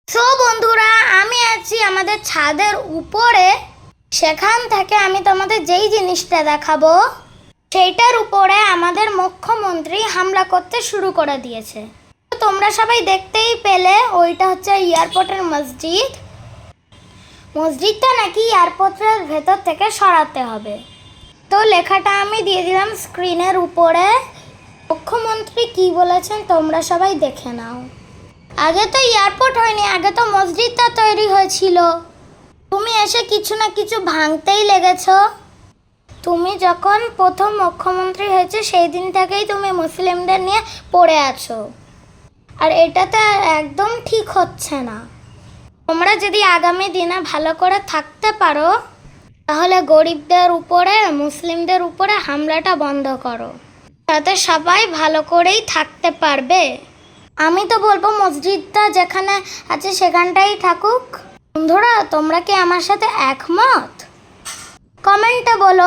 So বন্ধুরা, আমি আছি আমাদের ছাদের উপরে। সেখান থেকে আমি তোমাদের যেই জিনিসটা দেখাবো সেইটার উপরে আমাদের মুখ্যমন্ত্রী হামলা করতে শুরু করে দিয়েছে। তো তোমরা সবাই দেখতেই পেলে, ওইটা হচ্ছে এয়ারপোর্টের মসজিদ। মসজিদটা নাকি এয়ারপোর্টের ভেতর থেকে সরাতে হবে। তো লেখাটা আমি দিয়ে দিলাম স্ক্রিনের উপরে। মুখ্যমন্ত্রী কি বলেছেন তোমরা সবাই দেখে নাও। আগে তো এয়ারপোর্ট হয়নি, আগে তো মসজিদটা তৈরি হয়েছিল। তুমি এসে কিছু না কিছু ভাঙতেই লেগেছ। তুমি যখন প্রথম মুখ্যমন্ত্রী হয়েছে সেই দিন থেকেই তুমি মুসলিমদের নিয়ে পড়ে আছো, আর এটাতে একদম ঠিক হচ্ছে না। তোমরা যদি আগামী দিনে ভালো করে থাকতে পারো তাহলে গরিবদের উপরে, মুসলিমদের উপরে হামলাটা বন্ধ করো, তাতে সবাই ভালো করেই থাকতে পারবে। আমি তো বলবো মসজিদটা যেখানে আছে সেখানটাই থাকুক। বন্ধুরা, তোমরা কি আমার সাথে একমত? কমেন্টে বলো।